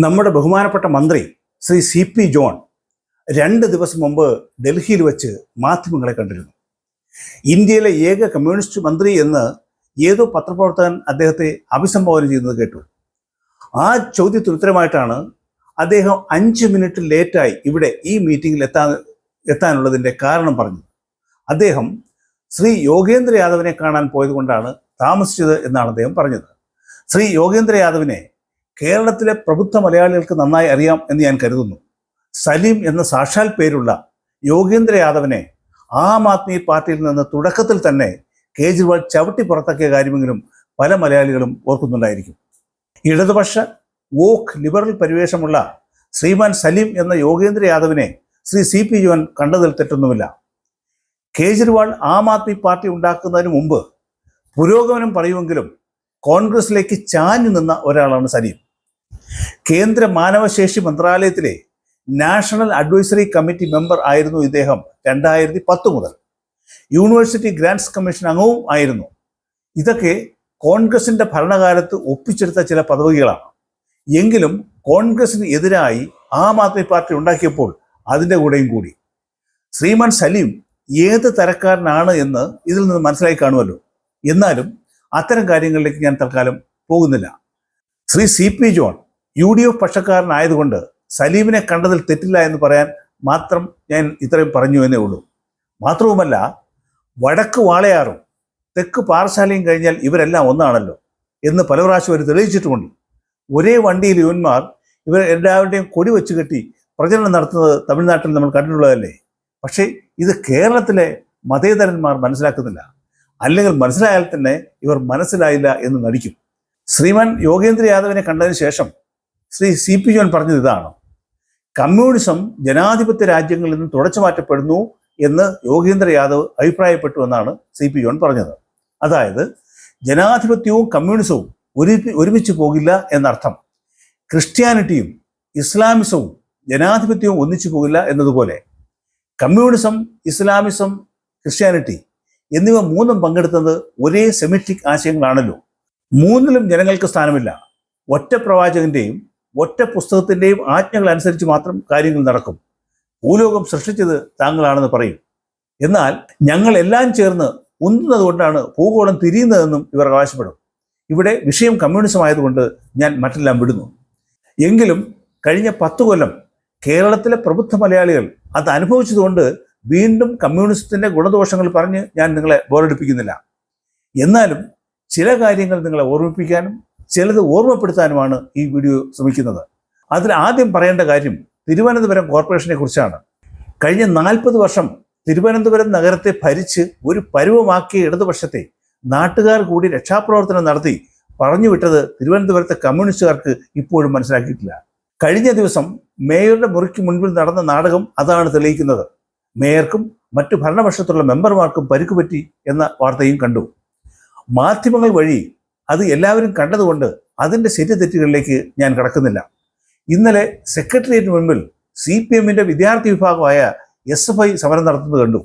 നമ്മുടെ ബഹുമാനപ്പെട്ട മന്ത്രി ശ്രീ CP ജോൺ 2 ദിവസം മുമ്പ് ഡൽഹിയിൽ വെച്ച് മാധ്യമങ്ങളെ കണ്ടിരുന്നു. ഇന്ത്യയിലെ ഏക കമ്മ്യൂണിസ്റ്റ് മന്ത്രി എന്ന് ഏതോ പത്രപ്രവർത്തകൻ അദ്ദേഹത്തെ അഭിസംബോധന ചെയ്യുന്നത് കേട്ടു. ആ ചോദ്യത്തിന് ഉത്തരമായിട്ടാണ് അദ്ദേഹം 5 മിനിറ്റ് ലേറ്റായി ഇവിടെ ഈ മീറ്റിംഗിൽ എത്താനുള്ളതിൻ്റെ കാരണം പറഞ്ഞത്. അദ്ദേഹം ശ്രീ യോഗേന്ദ്ര യാദവിനെ കാണാൻ പോയത് കൊണ്ടാണ് താമസിച്ചത് എന്നാണ് അദ്ദേഹം പറഞ്ഞത്. ശ്രീ യോഗേന്ദ്ര യാദവിനെ കേരളത്തിലെ പ്രബുദ്ധ മലയാളികൾക്ക് നന്നായി അറിയാം എന്ന് ഞാൻ കരുതുന്നു. സലീം എന്ന സാക്ഷാൽ പേരുള്ള യോഗേന്ദ്ര യാദവിനെ ആം ആദ്മി പാർട്ടിയിൽ നിന്ന് തുടക്കത്തിൽ തന്നെ കേജ്രിവാൾ ചവിട്ടി പുറത്താക്കിയ കാര്യമെങ്കിലും പല മലയാളികളും ഓർക്കുന്നുണ്ടായിരിക്കും. ഇടതുപക്ഷ വോക്ക് ലിബറൽ പരിവേഷമുള്ള ശ്രീമാൻ സലീം എന്ന യോഗേന്ദ്ര യാദവിനെ ശ്രീ CP ജോൺ കണ്ടതിൽ തെറ്റൊന്നുമില്ല. കേജ്രിവാൾ ആം ആദ്മി പാർട്ടി ഉണ്ടാക്കുന്നതിന് മുമ്പ് പുരോഗമനം പറയുമെങ്കിലും കോൺഗ്രസിലേക്ക് ചാഞ്ഞു നിന്ന ഒരാളാണ് സലീം. കേന്ദ്ര മാനവശേഷി മന്ത്രാലയത്തിലെ നാഷണൽ അഡ്വൈസറി കമ്മിറ്റി മെമ്പർ ആയിരുന്നു ഇദ്ദേഹം 2010 മുതൽ. യൂണിവേഴ്സിറ്റി ഗ്രാന്റ്സ് കമ്മീഷൻ അംഗവും ആയിരുന്നു. ഇതൊക്കെ കോൺഗ്രസിന്റെ ഭരണകാലത്ത് ഒപ്പിച്ചെടുത്ത ചില പദവികളാണ്. എങ്കിലും കോൺഗ്രസിന് എതിരായി ആം ആദ്മി പാർട്ടി ഉണ്ടാക്കിയപ്പോൾ അതിൻ്റെ കൂടെയും കൂടി. ശ്രീമാൻ സലീം ഏത് തരക്കാരനാണ് എന്ന് ഇതിൽ നിന്ന് മനസ്സിലായി കാണുമല്ലോ. എന്നാലും അത്തരം കാര്യങ്ങളിലേക്ക് ഞാൻ തൽക്കാലം പോകുന്നില്ല. ശ്രീ CP ജോൺ UDF പക്ഷക്കാരനായതുകൊണ്ട് സലീമിനെ കണ്ടതിൽ തെറ്റില്ല എന്ന് പറയാൻ മാത്രം ഞാൻ ഇത്രയും പറഞ്ഞു എന്നേ ഉള്ളൂ. മാത്രവുമല്ല, വടക്ക് വാളയാറും തെക്ക് പാറശാലയും കഴിഞ്ഞാൽ ഇവരെല്ലാം ഒന്നാണല്ലോ എന്ന് പല പ്രാവശ്യം അവർ തെളിയിച്ചിട്ടുമുണ്ട്. ഒരേ വണ്ടിയിൽ യുവന്മാർ ഇവർ എല്ലാവരുടെയും കൊടി വെച്ച് കെട്ടി പ്രചരണം നടത്തുന്നത് തമിഴ്നാട്ടിൽ നമ്മൾ കണ്ടിട്ടുള്ളതല്ലേ. പക്ഷേ ഇത് കേരളത്തിലെ മതേതരന്മാർ മനസ്സിലാക്കുന്നില്ല. അല്ലെങ്കിൽ മനസ്സിലായാൽ തന്നെ ഇവർ മനസ്സിലായില്ല എന്ന് നടിക്കും. ശ്രീമാൻ യോഗേന്ദ്ര യാദവിനെ കണ്ടതിന് ശേഷം ശ്രീ CP ജോൺ പറഞ്ഞത് ഇതാണ്: കമ്മ്യൂണിസം ജനാധിപത്യ രാജ്യങ്ങളിൽ നിന്ന് തുടച്ചു മാറ്റപ്പെടുന്നു എന്ന് യോഗേന്ദ്ര യാദവ് അഭിപ്രായപ്പെട്ടു എന്നാണ് CP ജോൺ പറഞ്ഞത്. അതായത് ജനാധിപത്യവും കമ്മ്യൂണിസവും ഒരുമിച്ച് പോകില്ല എന്നർത്ഥം. ക്രിസ്ത്യാനിറ്റിയും ഇസ്ലാമിസവും ജനാധിപത്യവും ഒന്നിച്ചു പോകില്ല എന്നതുപോലെ കമ്മ്യൂണിസം, ഇസ്ലാമിസം, ക്രിസ്ത്യാനിറ്റി എന്നിവ മൂന്നും പങ്കെടുത്തത് ഒരേ സെമിറ്റിക് ആശയങ്ങളാണല്ലോ. മൂന്നിലും ജനങ്ങൾക്ക് സ്ഥാനമില്ല. ഒറ്റ പ്രവാചകന്റെയും ഒറ്റ പുസ്തകത്തിൻ്റെയും ആജ്ഞകൾ അനുസരിച്ച് മാത്രം കാര്യങ്ങൾ നടക്കും. ഭൂലോകം സൃഷ്ടിച്ചത് താങ്കളാണെന്ന് പറയും. എന്നാൽ ഞങ്ങൾ എല്ലാം ചേർന്ന് ഉന്തുന്നത് കൊണ്ടാണ് ഭൂഗോളം തിരിയുന്നതെന്നും ഇവർ അവകാശപ്പെടും. ഇവിടെ വിഷയം കമ്മ്യൂണിസം ആയതുകൊണ്ട് ഞാൻ മറ്റെല്ലാം വിടുന്നു. എങ്കിലും കഴിഞ്ഞ 10 കൊല്ലം കേരളത്തിലെ പ്രബുദ്ധ മലയാളികൾ അത് അനുഭവിച്ചതുകൊണ്ട് വീണ്ടും കമ്മ്യൂണിസത്തിൻ്റെ ഗുണദോഷങ്ങൾ പറഞ്ഞ് ഞാൻ നിങ്ങളെ ബോറടിപ്പിക്കുന്നില്ല. എന്നാലും ചില കാര്യങ്ങൾ നിങ്ങളെ ഓർമ്മിപ്പിക്കാനും ചിലത് ഓർമ്മപ്പെടുത്താനുമാണ് ഈ വീഡിയോ ശ്രമിക്കുന്നത്. അതിൽ ആദ്യം പറയേണ്ട കാര്യം തിരുവനന്തപുരം കോർപ്പറേഷനെ കുറിച്ചാണ്. കഴിഞ്ഞ 40 വർഷം തിരുവനന്തപുരം നഗരത്തെ ഭരിച്ച് ഒരു പരുവമാക്കിയ ഇടതുപക്ഷത്തെ നാട്ടുകാർ കൂടി രക്ഷാപ്രവർത്തനം നടത്തി പറഞ്ഞു വിട്ടത് തിരുവനന്തപുരത്തെ കമ്മ്യൂണിസ്റ്റുകാർക്ക് ഇപ്പോഴും മനസ്സിലാക്കിയിട്ടില്ല. കഴിഞ്ഞ ദിവസം മേയറുടെ മുറിക്ക് മുൻപിൽ നടന്ന നാടകം അതാണ് തെളിയിക്കുന്നത്. മേയർക്കും മറ്റു ഭരണപക്ഷത്തുള്ള മെമ്പർമാർക്കും പരിക്ക് പറ്റി എന്ന വാർത്തയും കണ്ടു. മാധ്യമങ്ങൾ വഴി അത് എല്ലാവരും കണ്ടതുകൊണ്ട് അതിൻ്റെ ശരിതെറ്റുകളിലേക്ക് ഞാൻ കടക്കുന്നില്ല. ഇന്നലെ സെക്രട്ടേറിയറ്റിന് മുൻപിൽ CPMന്റെ വിദ്യാർത്ഥി വിഭാഗമായ SFI സമരം നടത്തുന്നത് കണ്ടു.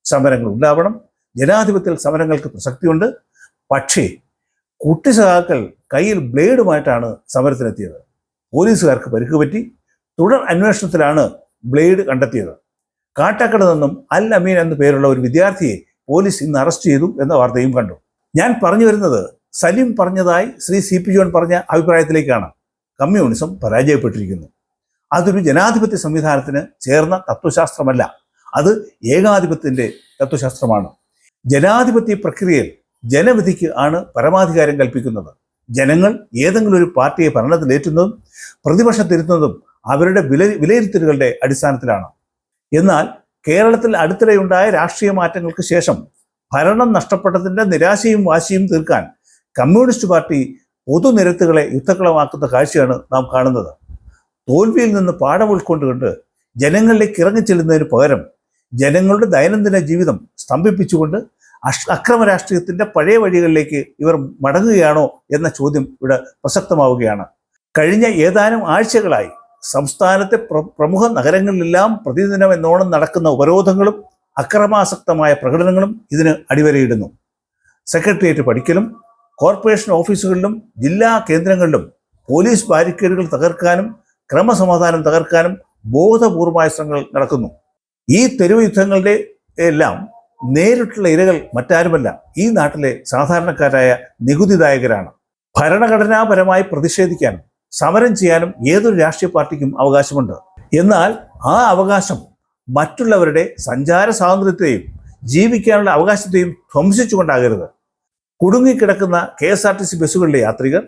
സമരങ്ങൾ ഉണ്ടാവണം, ജനാധിപത്യത്തിൽ സമരങ്ങൾക്ക് പ്രസക്തിയുണ്ട്. പക്ഷേ കുട്ടി സഖാക്കൾ കയ്യിൽ ബ്ലേഡുമായിട്ടാണ് സമരത്തിനെത്തിയത്. പോലീസുകാർക്ക് പരിക്ക് പറ്റി. തുടർ അന്വേഷണത്തിലാണ് ബ്ലേഡ് കണ്ടെത്തിയത്. കാട്ടാക്കട നിന്നും അൽ അമീൻ എന്ന പേരുള്ള ഒരു വിദ്യാർത്ഥിയെ പോലീസ് ഇന്ന് അറസ്റ്റ് ചെയ്തു എന്ന വാർത്തയും കണ്ടു. ഞാൻ പറഞ്ഞു വരുന്നത് സലീം പറഞ്ഞതായി ശ്രീ CP ജോൺ പറഞ്ഞ അഭിപ്രായത്തിലേക്കാണ്. കമ്മ്യൂണിസം പരാജയപ്പെട്ടിരിക്കുന്നു. അതൊരു ജനാധിപത്യ സംവിധാനത്തിന് ചേർന്ന തത്വശാസ്ത്രമല്ല, അത് ഏകാധിപത്യത്തിൻ്റെ തത്വശാസ്ത്രമാണ്. ജനാധിപത്യ പ്രക്രിയയിൽ ജനവിധിക്ക് ആണ് പരമാധികാരം കൽപ്പിക്കുന്നത്. ജനങ്ങൾ ഏതെങ്കിലും ഒരു പാർട്ടിയെ ഭരണത്തിലേറ്റുന്നതും പ്രതിപക്ഷത്തിരുത്തുന്നതും അവരുടെ വിലയിരുത്തലുകളുടെ അടിസ്ഥാനത്തിലാണ്. എന്നാൽ കേരളത്തിൽ അടുത്തിടെയുണ്ടായ രാഷ്ട്രീയ മാറ്റങ്ങൾക്ക് ശേഷം ഭരണം നഷ്ടപ്പെട്ടതിൻ്റെ നിരാശയും വാശിയും തീർക്കാൻ കമ്മ്യൂണിസ്റ്റ് പാർട്ടി പൊതുനിരത്തുകളെ യുദ്ധക്കളമാക്കുന്ന കാഴ്ചയാണ് നാം കാണുന്നത്. തോൽവിയിൽ നിന്ന് പാഠം ഉൾക്കൊണ്ടുകൊണ്ട് ജനങ്ങളിലേക്ക് ഇറങ്ങിച്ചെല്ലുന്നതിന് പകരം ജനങ്ങളുടെ ദൈനംദിന ജീവിതം സ്തംഭിപ്പിച്ചുകൊണ്ട് അക്രമ രാഷ്ട്രീയത്തിൻ്റെ പഴയ വഴികളിലേക്ക് ഇവർ മടങ്ങുകയാണോ എന്ന ചോദ്യം ഇവിടെ പ്രസക്തമാവുകയാണ്. കഴിഞ്ഞ ഏതാനും ആഴ്ചകളായി സംസ്ഥാനത്തെ പ്രമുഖ നഗരങ്ങളിലെല്ലാം പ്രതിദിനം എന്നോണം നടക്കുന്ന ഉപരോധങ്ങളും അക്രമാസക്തമായ പ്രകടനങ്ങളും ഇതിന് അടിവരയിടുന്നു. സെക്രട്ടേറിയറ്റ് പഠിക്കലും കോർപ്പറേഷൻ ഓഫീസുകളിലും ജില്ലാ കേന്ദ്രങ്ങളിലും പോലീസ് ബാരിക്കേഡുകൾ തകർക്കാനും ക്രമസമാധാനം തകർക്കാനും ബോധപൂർവമായ ശ്രമങ്ങൾ നടക്കുന്നു. ഈ തെരുവ് യുദ്ധങ്ങളുടെ എല്ലാം നേരിട്ടുള്ള ഇരകൾ മറ്റാരുമല്ല, ഈ നാട്ടിലെ സാധാരണക്കാരായ നികുതിദായകരാണ്. ഭരണഘടനാപരമായി പ്രതിഷേധിക്കാനും സമരം ചെയ്യാനും ഏതൊരു രാഷ്ട്രീയ പാർട്ടിക്കും അവകാശമുണ്ട്. എന്നാൽ ആ അവകാശം മറ്റുള്ളവരുടെ സഞ്ചാര സ്വാതന്ത്ര്യത്തെയും ജീവിക്കാനുള്ള അവകാശത്തെയും ധ്വംസിച്ചുകൊണ്ടാകരുത്. കുടുങ്ങിക്കിടക്കുന്ന KSRTC ബസ്സുകളിലെ യാത്രികർ,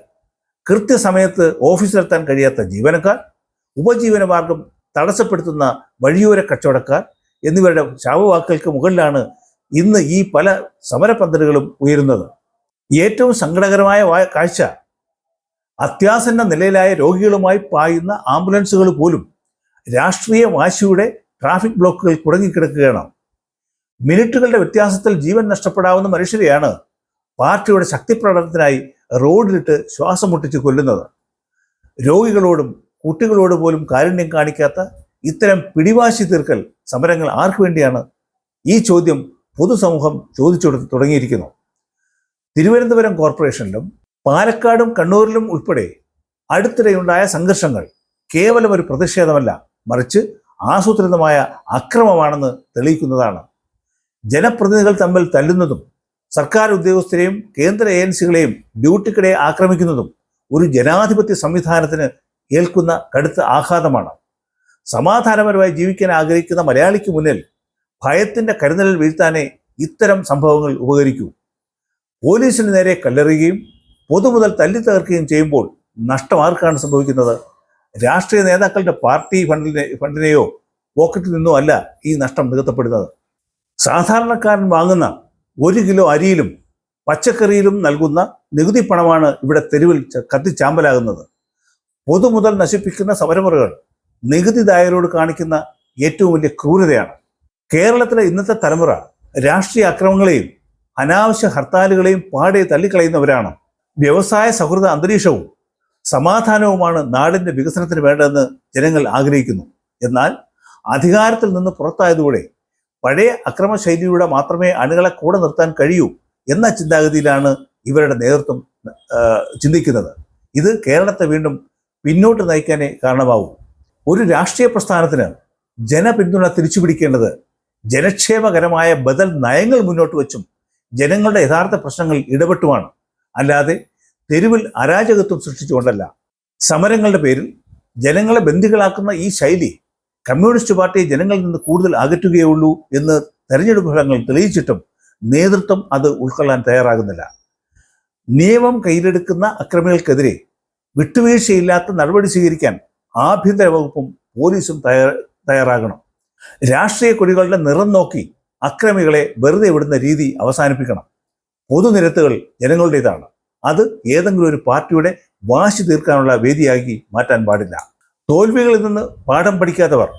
കൃത്യസമയത്ത് ഓഫീസിലെത്താൻ കഴിയാത്ത ജീവനക്കാർ, ഉപജീവനമാർഗം തടസ്സപ്പെടുത്തുന്ന വഴിയോര കച്ചവടക്കാർ എന്നിവരുടെ ശാപവാക്കുകൾക്ക് മുകളിലാണ് ഇന്ന് ഈ പല സമരപന്തലുകളും ഉയരുന്നത്. ഏറ്റവും സങ്കടകരമായ കാഴ്ച, അത്യാസന്ന നിലയിലായ രോഗികളുമായി പായുന്ന ആംബുലൻസുകൾ പോലും രാഷ്ട്രീയ വാശിയുടെ ട്രാഫിക് ബ്ലോക്കുകൾ കുടുങ്ങിക്കിടക്കുകയാണ്. മിനിറ്റുകളുടെ വ്യത്യാസത്തിൽ ജീവൻ നഷ്ടപ്പെടാവുന്ന മനുഷ്യരെയാണ് പാർട്ടിയുടെ ശക്തിപ്രകടനത്തിനായി റോഡിലിട്ട് ശ്വാസം മുട്ടിച്ച് കൊല്ലുന്നത്. രോഗികളോടും കുട്ടികളോട് പോലും കാരുണ്യം കാണിക്കാത്ത ഇത്തരം പിടിവാശി തീർക്കൽ സമരങ്ങൾ ആർക്കു വേണ്ടിയാണ്? ഈ ചോദ്യം പൊതുസമൂഹം ചോദിച്ചു തുടങ്ങിയിരിക്കുന്നു. തിരുവനന്തപുരം കോർപ്പറേഷനിലും പാലക്കാടും കണ്ണൂരിലും ഉൾപ്പെടെ അടുത്തിടെയുണ്ടായ സംഘർഷങ്ങൾ കേവലം ഒരു പ്രതിഷേധമല്ല, മറിച്ച് ആസൂത്രിതമായ അക്രമമാണെന്ന് തെളിയിക്കുന്നതാണ്. ജനപ്രതിനിധികൾ തമ്മിൽ തല്ലുന്നതും സർക്കാർ ഉദ്യോഗസ്ഥരെയും കേന്ദ്ര ഏജൻസികളെയും ഡ്യൂട്ടിക്കിടെ ആക്രമിക്കുന്നതും ഒരു ജനാധിപത്യ സംവിധാനത്തിന് ഏൽക്കുന്ന കടുത്ത ആഘാതമാണ്. സമാധാനപരമായി ജീവിക്കാൻ ആഗ്രഹിക്കുന്ന മലയാളിക്ക് മുന്നിൽ ഭയത്തിന്റെ കരുതലിൽ വീഴ്ത്താനേ ഇത്തരം സംഭവങ്ങൾ ഉപകരിക്കൂ. പോലീസിന് നേരെ കല്ലെറിയുകയും പൊതുമുതൽ തല്ലി തകർക്കുകയും ചെയ്യുമ്പോൾ നഷ്ടം ആർക്കാണ് സംഭവിക്കുന്നത്? രാഷ്ട്രീയ നേതാക്കളുടെ പാർട്ടി ഫണ്ടിനെയോ പോക്കറ്റിൽ നിന്നോ അല്ല ഈ നഷ്ടം നികത്തപ്പെടുന്നത്. സാധാരണക്കാരൻ വാങ്ങുന്ന 1 കിലോ അരിയിലും പച്ചക്കറിയിലും നൽകുന്ന നികുതി പണമാണ് ഇവിടെ തെരുവിൽ കത്തിച്ചാമ്പലാകുന്നത്. പൊതുമുതൽ നശിപ്പിക്കുന്ന സമരമുറകൾ നികുതിദായകരോട് കാണിക്കുന്ന ഏറ്റവും വലിയ ക്രൂരതയാണ്. കേരളത്തിലെ ഇന്നത്തെ തലമുറ രാഷ്ട്രീയ അക്രമങ്ങളെയും അനാവശ്യ ഹർത്താലുകളെയും പാടെ തള്ളിക്കളയുന്നവരാണ്. വ്യവസായ സൗഹൃദ അന്തരീക്ഷവും സമാധാനവുമാണ് നാടിൻ്റെ വികസനത്തിന് വേണ്ടതെന്ന് ജനങ്ങൾ ആഗ്രഹിക്കുന്നു. എന്നാൽ അധികാരത്തിൽ നിന്ന് പുറത്തായതോടെ പഴയ അക്രമശൈലിയുടെ മാത്രമേ അണികളെ കൂടെ നിർത്താൻ കഴിയൂ എന്ന ചിന്താഗതിയിലാണ് ഇവരുടെ നേതൃത്വം ചിന്തിക്കുന്നത്. ഇത് കേരളത്തെ വീണ്ടും പിന്നോട്ട് നയിക്കാനേ കാരണമാവും. ഒരു രാഷ്ട്രീയ പ്രസ്ഥാനത്തിന് ജനപിന്തുണ തിരിച്ചുപിടിക്കേണ്ടത് ജനക്ഷേമകരമായ ബദൽ നയങ്ങൾ മുന്നോട്ട് വച്ചും ജനങ്ങളുടെ യഥാർത്ഥ പ്രശ്നങ്ങൾ ഇടപെട്ടുമാണ്, അല്ലാതെ തെരുവിൽ അരാജകത്വം സൃഷ്ടിച്ചുകൊണ്ടല്ല. സമരങ്ങളുടെ പേരിൽ ജനങ്ങളെ ബന്ദികളാക്കുന്ന ഈ ശൈലി കമ്മ്യൂണിസ്റ്റ് പാർട്ടിയെ ജനങ്ങളിൽ നിന്ന് കൂടുതൽ അകറ്റുകയുള്ളൂ എന്ന് തെരഞ്ഞെടുപ്പ് ഫലങ്ങൾ തെളിയിച്ചിട്ടും നേതൃത്വം അത് ഉൾക്കൊള്ളാൻ തയ്യാറാകുന്നില്ല. നിയമം കയ്യിലെടുക്കുന്ന അക്രമികൾക്കെതിരെ വിട്ടുവീഴ്ചയില്ലാത്ത നടപടി സ്വീകരിക്കാൻ ആഭ്യന്തര വകുപ്പും പോലീസും തയ്യാറാകണം. രാഷ്ട്രീയ കൊടികളുടെ നിറം നോക്കി അക്രമികളെ വെറുതെ വിടുന്ന രീതി അവസാനിപ്പിക്കണം. പൊതുനിരത്തുകൾ ജനങ്ങളുടേതാണ്. അത് ഏതെങ്കിലും ഒരു പാർട്ടിയുടെ വാശി തീർക്കാനുള്ള വേദിയാക്കി മാറ്റാൻ പാടില്ല. തോൽവികളിൽ നിന്ന് പാഠം പഠിക്കാത്തവർ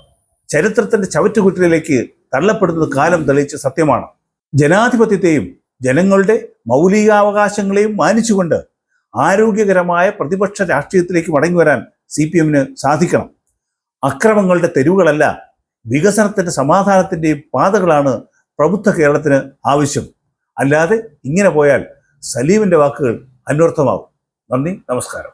ചരിത്രത്തിന്റെ ചവറ്റുകുറ്റിലേക്ക് തള്ളപ്പെടുന്നത് കാലം തെളിയിച്ച സത്യമാണ്. ജനാധിപത്യത്തെയും ജനങ്ങളുടെ മൗലികാവകാശങ്ങളെയും മാനിച്ചുകൊണ്ട് ആരോഗ്യകരമായ പ്രതിപക്ഷ രാഷ്ട്രീയത്തിലേക്ക് മടങ്ങി വരാൻ CPM-ന് സാധിക്കണം. അക്രമങ്ങളുടെ തെരുവുകളല്ല, വികസനത്തിന്റെ സമാധാനത്തിന്റെയും പാതകളാണ് പ്രബുദ്ധ കേരളത്തിന് ആവശ്യം. അല്ലാതെ ഇങ്ങനെ പോയാൽ സലീമിന്റെ വാക്കുകൾ അന്വർത്ഥമാവും. നന്ദി, നമസ്കാരം.